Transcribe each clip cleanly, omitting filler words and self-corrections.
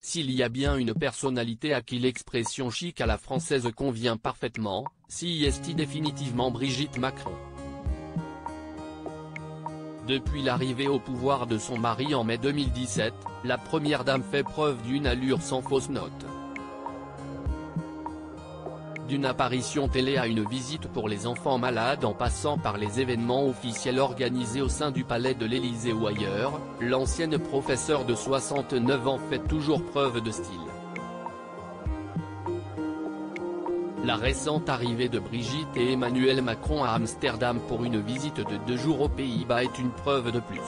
s'il y a bien une personnalité à qui l'expression chic à la française convient parfaitement, c'est définitivement Brigitte Macron. Depuis l'arrivée au pouvoir de son mari en mai 2017, la première dame fait preuve d'une allure sans fausse note. D'une apparition télé à une visite pour les enfants malades en passant par les événements officiels organisés au sein du palais de l'Élysée ou ailleurs, l'ancienne professeure de 69 ans fait toujours preuve de style. La récente arrivée de Brigitte et Emmanuel Macron à Amsterdam pour une visite de 2 jours aux Pays-Bas est une preuve de plus.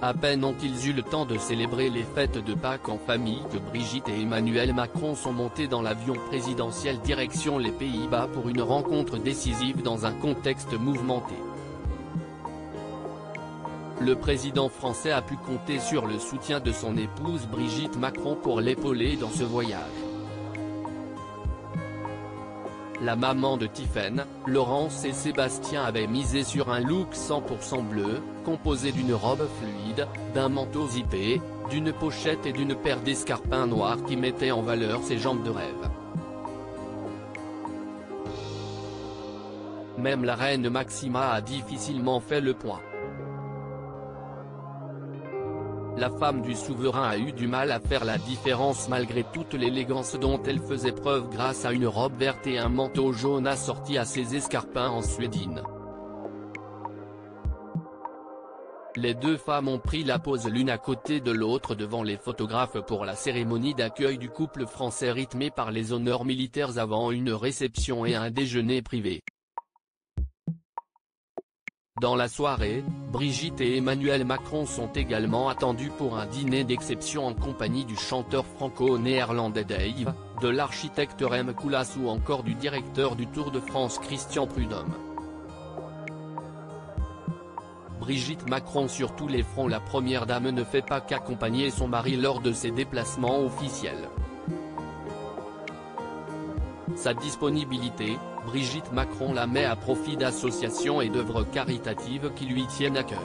À peine ont-ils eu le temps de célébrer les fêtes de Pâques en famille que Brigitte et Emmanuel Macron sont montés dans l'avion présidentiel direction les Pays-Bas pour une rencontre décisive dans un contexte mouvementé. Le président français a pu compter sur le soutien de son épouse Brigitte Macron pour l'épauler dans ce voyage. La maman de Tiphaine, Laurence et Sébastien avaient misé sur un look 100% bleu, composé d'une robe fluide, d'un manteau zippé, d'une pochette et d'une paire d'escarpins noirs qui mettaient en valeur ses jambes de rêve. Même la reine Maxima a difficilement fait le point. La femme du souverain a eu du mal à faire la différence malgré toute l'élégance dont elle faisait preuve grâce à une robe verte et un manteau jaune assorti à ses escarpins en suédine. Les deux femmes ont pris la pose l'une à côté de l'autre devant les photographes pour la cérémonie d'accueil du couple français rythmée par les honneurs militaires avant une réception et un déjeuner privé. Dans la soirée, Brigitte et Emmanuel Macron sont également attendus pour un dîner d'exception en compagnie du chanteur franco-néerlandais Dave, de l'architecte Rem Koolhaas ou encore du directeur du Tour de France Christian Prudhomme. Brigitte Macron sur tous les fronts. La première dame ne fait pas qu'accompagner son mari lors de ses déplacements officiels. Sa disponibilité, Brigitte Macron la met à profit d'associations et d'œuvres caritatives qui lui tiennent à cœur.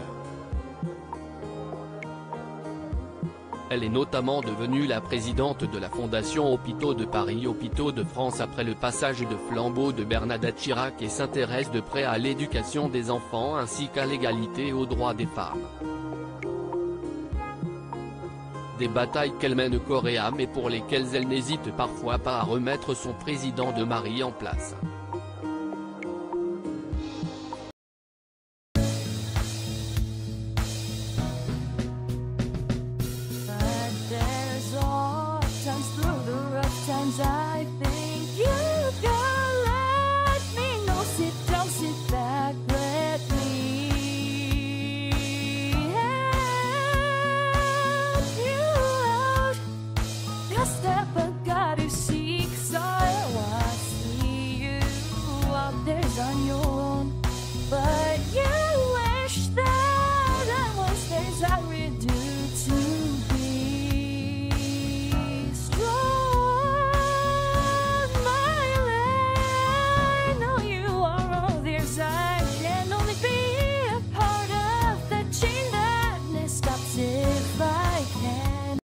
Elle est notamment devenue la présidente de la Fondation Hôpitaux de Paris Hôpitaux de France après le passage de flambeau de Bernadette Chirac et s'intéresse de près à l'éducation des enfants ainsi qu'à l'égalité et aux droits des femmes. Des batailles qu'elle mène corps et âme et pour lesquelles elle n'hésite parfois pas à remettre son président de mari en place. Step, I gotta see.